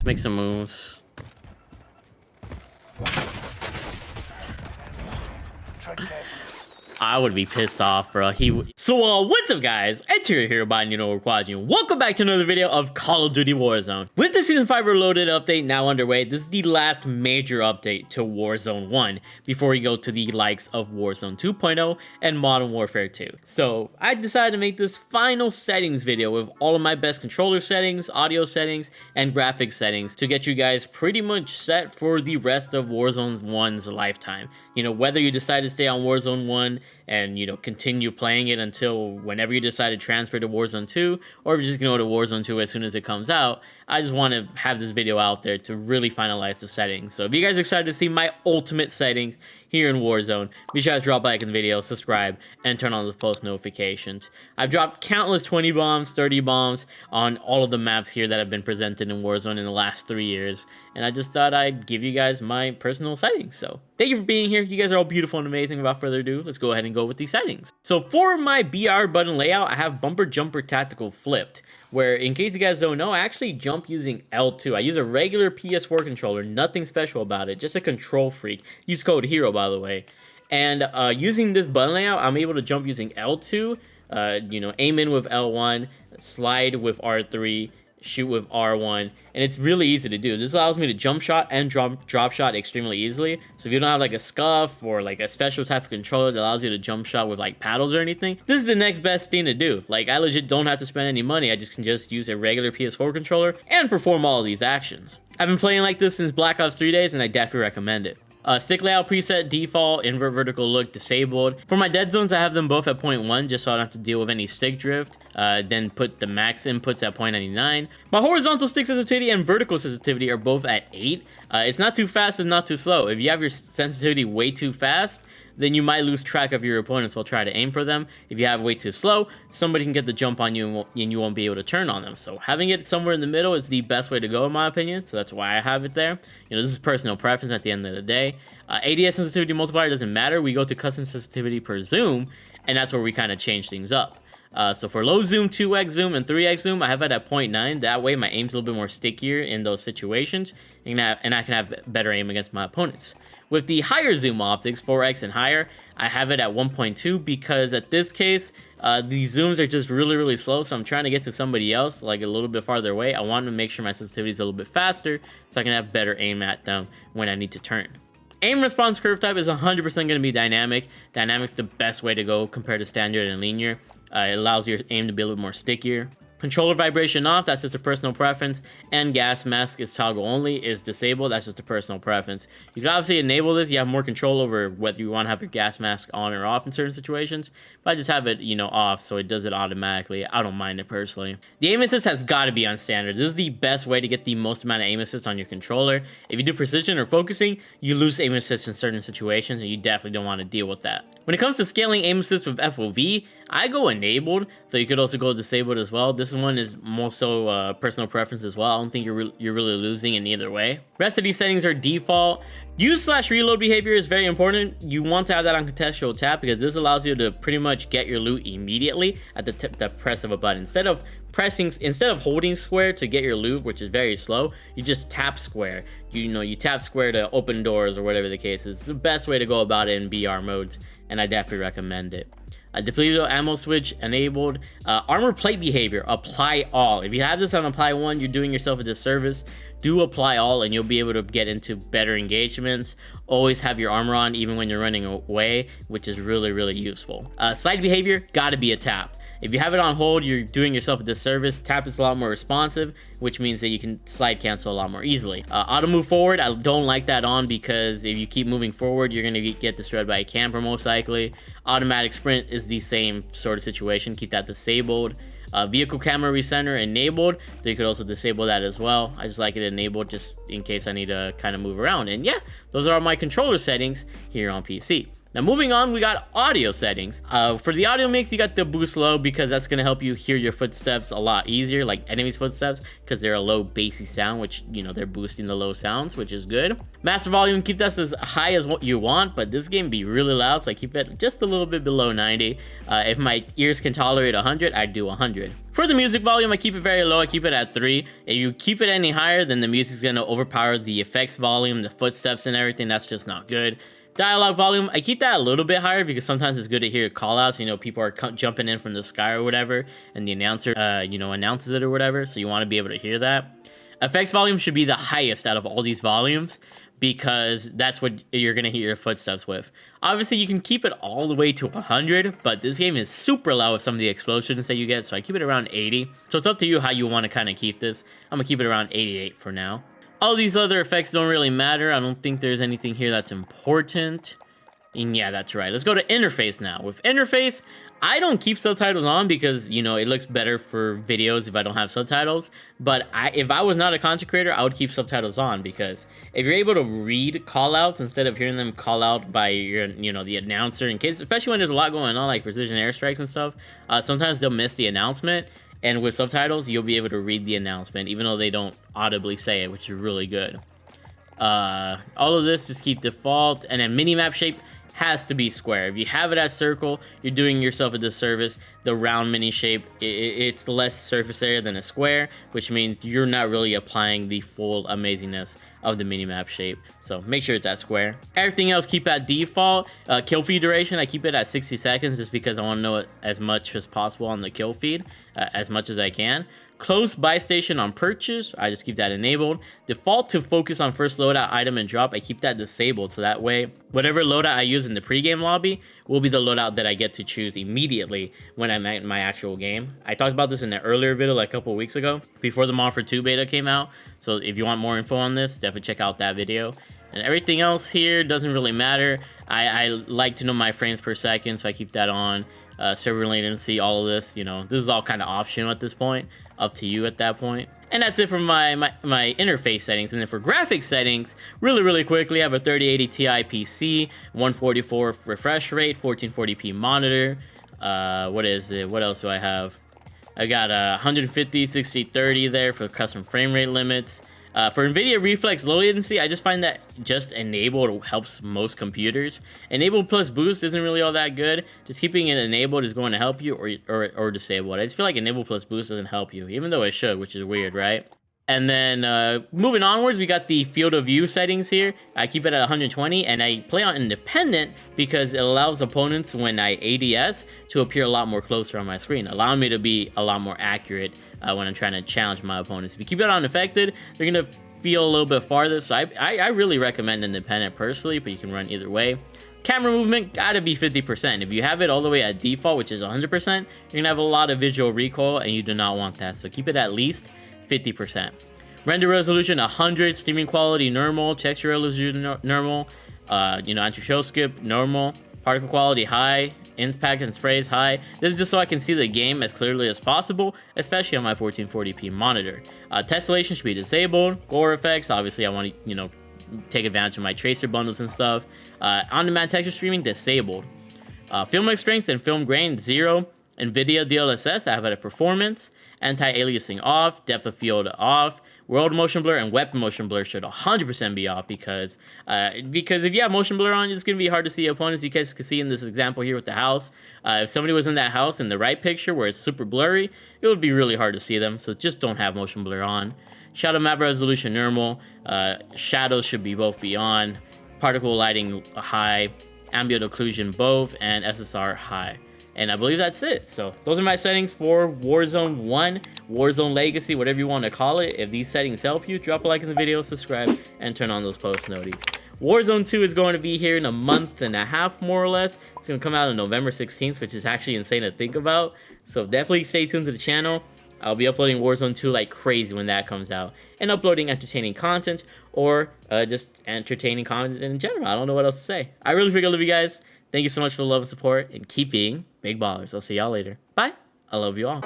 Make some moves. I would be pissed off, bro. What's up, guys? It's Hero by you know we're watching. Welcome back to another video of Call of Duty Warzone. With the Season 5 Reloaded update now underway, this is the last major update to Warzone 1 before we go to the likes of Warzone 2.0 and Modern Warfare 2. So I decided to make this final settings video with all of my best controller settings, audio settings, and graphics settings to get you guys pretty much set for the rest of Warzone 1's lifetime. You know, whether you decide to stay on Warzone 1 and, you know, continue playing it until whenever you decide to transfer to Warzone 2, or if you're just going to go to Warzone 2 as soon as it comes out, I just want to have this video out there to really finalize the settings. So if you guys are excited to see my ultimate settings here in Warzone, be sure to drop a like in the video, subscribe, and turn on the post notifications. I've dropped countless 20 bombs, 30 bombs on all of the maps here that have been presented in Warzone in the last 3 years, and I just thought I'd give you guys my personal settings. So thank you for being here. You guys are all beautiful and amazing. Without further ado, let's go ahead and go with these settings. So for my BR button layout, I have bumper jumper tactical flipped, where in case you guys don't know, I actually jump using L2. I use a regular PS4 controller, nothing special about it, just a control freak. Use code HERO, by the way. And using this button layout, I'm able to jump using L2, you know, aim in with L1, slide with R3, shoot with R1, and it's really easy to do. This allows me to jump shot and drop shot extremely easily. So if you don't have like a scuff or like a special type of controller that allows you to jump shot with like paddles or anything, this is the next best thing to do. Like, I legit don't have to spend any money. I can just use a regular PS4 controller and perform all of these actions. I've been playing like this since Black Ops 3 days, and I definitely recommend it. Stick layout preset default, invert vertical look disabled. For my dead zones, I have them both at 0.1 just so I don't have to deal with any stick drift. Then put the max inputs at 0.99. My horizontal stick sensitivity and vertical sensitivity are both at 8. It's not too fast and not too slow. If you have your sensitivity way too fast, then you might lose track of your opponents while trying to aim for them. If you have way too slow, somebody can get the jump on you and you won't be able to turn on them. So having it somewhere in the middle is the best way to go, in my opinion. So that's why I have it there. You know, this is personal preference at the end of the day. ADS sensitivity multiplier doesn't matter. We go to custom sensitivity per zoom, and that's where we kind of change things up. So for low zoom, 2x zoom, and 3x zoom, I have it at 0.9. That way my aim's a little bit more stickier in those situations, and I can have better aim against my opponents. With the higher zoom optics, 4x and higher, I have it at 1.2 because at this case, the zooms are just really slow, so I'm trying to get to somebody else like a little bit farther away. I want to make sure my sensitivity is a little bit faster so I can have better aim at them when I need to turn. Aim response curve type is 100% going to be dynamic. Dynamic's the best way to go compared to standard and linear. It allows your aim to be a little more stickier. Controller vibration off, that's just a personal preference, and gas mask is toggle only, is disabled, that's just a personal preference. You can obviously enable this, you have more control over whether you want to have your gas mask on or off in certain situations, but I just have it, you know, off, so it does it automatically. I don't mind it personally. The aim assist has got to be on standard. This is the best way to get the most amount of aim assist on your controller. If you do precision or focusing, you lose aim assist in certain situations, and you definitely don't want to deal with that. When it comes to scaling aim assist with FOV, I go enabled, so you could also go disabled as well. This one is more so personal preference as well. I don't think you're really losing in either way. Rest of these settings are default. Use/reload behavior is very important. You want to have that on contextual tap because this allows you to pretty much get your loot immediately at the press of a button. Instead of holding square to get your loot, which is very slow, you just tap square. You tap square to open doors or whatever the case is. It's the best way to go about it in BR modes, and I definitely recommend it. Depleted ammo switch enabled. Armor plate behavior, apply all. If you have this on apply one, you're doing yourself a disservice. Do apply all and you'll be able to get into better engagements. Always have your armor on even when you're running away, which is really useful. Slide behavior, gotta be a tap. If you have it on hold, you're doing yourself a disservice. Tap is a lot more responsive, which means that you can slide cancel a lot more easily. Auto move forward, I don't like that on because if you keep moving forward, you're gonna get destroyed by a camper most likely. Automatic sprint is the same sort of situation. Keep that disabled. Vehicle camera recenter enabled, so you could also disable that as well. I just like it enabled just in case I need to kind of move around. And yeah, those are all my controller settings here on PC. Now moving on, we got audio settings. For the audio mix, you got the boost low because that's going to help you hear your footsteps a lot easier, like enemies' footsteps, because they're a low bassy sound, which, you know, they're boosting the low sounds, which is good. Master volume, keep that as high as what you want, but this game be really loud, so I keep it just a little bit below 90. If my ears can tolerate 100, I do 100. For the music volume, I keep it very low. I keep it at 3. If you keep it any higher, then the music's going to overpower the effects volume, the footsteps and everything. That's just not good. Dialogue volume, I keep that a little bit higher because sometimes it's good to hear call-outs. You know, people are jumping in from the sky or whatever, and the announcer, you know, announces it or whatever, so you want to be able to hear that. Effects volume should be the highest out of all these volumes because that's what you're going to hear your footsteps with. Obviously, you can keep it all the way to 100, but this game is super loud with some of the explosions that you get, so I keep it around 80. So it's up to you how you want to kind of keep this. I'm going to keep it around 88 for now. All these other effects don't really matter. I don't think there's anything here that's important. And yeah, that's right. Let's go to interface now. With interface, I don't keep subtitles on because, you know, it looks better for videos if I don't have subtitles. But if I was not a content creator, I would keep subtitles on because if you're able to read call-outs instead of hearing them call out by your, you know, the announcer, in case, especially when there's a lot going on like precision airstrikes and stuff, sometimes they'll miss the announcement. And with subtitles, you'll be able to read the announcement, even though they don't audibly say it, which is really good. All of this, just keep default. And then minimap shape has to be square. If you have it as circle, you're doing yourself a disservice. The round mini shape, it's less surface area than a square, which means you're not really applying the full amazingness of the minimap shape. So make sure it's at square. Everything else keep at default. Kill feed duration, I keep it at 60 seconds just because I want to know it as much as possible on the kill feed, as much as I can. Close buy station on purchase, I just keep that enabled. Default to focus on first loadout item and drop, I keep that disabled, so that way whatever loadout I use in the pregame lobby will be the loadout that I get to choose immediately when I'm at my actual game. I talked about this in an earlier video like a couple weeks ago before the Monster 2 beta came out, so if you want more info on this, definitely check out that video. And everything else here doesn't really matter. I like to know my frames per second, so I keep that on. Server latency, all of this, you know, this is all kind of optional at this point, up to you at that point. And that's it for my interface settings. And then for graphics settings, really quickly, I have a 3080 Ti PC, 144 refresh rate, 1440p monitor. What is it? What else do I have? I got 150, 60, 30 there for custom frame rate limits. For NVIDIA Reflex low latency, I just find that just enabled helps most computers. Enabled plus boost isn't really all that good. Just keeping it enabled is going to help you, or disabled. I just feel like enabled plus boost doesn't help you, even though it should, which is weird, right? And then moving onwards, we got the field of view settings here. I keep it at 120, and I play on independent because it allows opponents when I ADS to appear a lot more closer on my screen, allowing me to be a lot more accurate when I'm trying to challenge my opponents. If you keep it on affected, they're gonna feel a little bit farther. So I really recommend independent personally, but you can run either way. Camera movement gotta be 50%. If you have it all the way at default, which is 100%, you're gonna have a lot of visual recoil, and you do not want that. So keep it at least 50%. Render resolution 100, streaming quality normal, texture resolution normal, you know, anti-shell-skip normal, particle quality high, impact and sprays high. This is just so I can see the game as clearly as possible, especially on my 1440p monitor. Tessellation should be disabled. Gore effects, obviously I want to, you know, take advantage of my tracer bundles and stuff. On-demand texture streaming disabled. Film strength and film grain 0. NVIDIA DLSS, I have it at performance. Anti-aliasing off, depth of field off. World motion blur and weapon motion blur should 100% be off because if you have motion blur on, it's going to be hard to see opponents. You guys can see in this example here with the house. If somebody was in that house in the right picture where it's super blurry, it would be really hard to see them. So just don't have motion blur on. Shadow map resolution normal. Shadows should be both be on. Particle lighting high. Ambient occlusion both. And SSR high. And I believe that's it. So those are my settings for Warzone 1, Warzone Legacy, whatever you want to call it. If these settings help you, drop a like in the video, subscribe, and turn on those post notifications. Warzone 2 is going to be here in a month and a half, more or less. It's going to come out on November 16th, which is actually insane to think about. So definitely stay tuned to the channel. I'll be uploading Warzone 2 like crazy when that comes out. And uploading entertaining content or just entertaining content in general. I don't know what else to say. I really freaking love you guys. Thank you so much for the love and support, and keep being big ballers. I'll see y'all later. Bye. I love you all.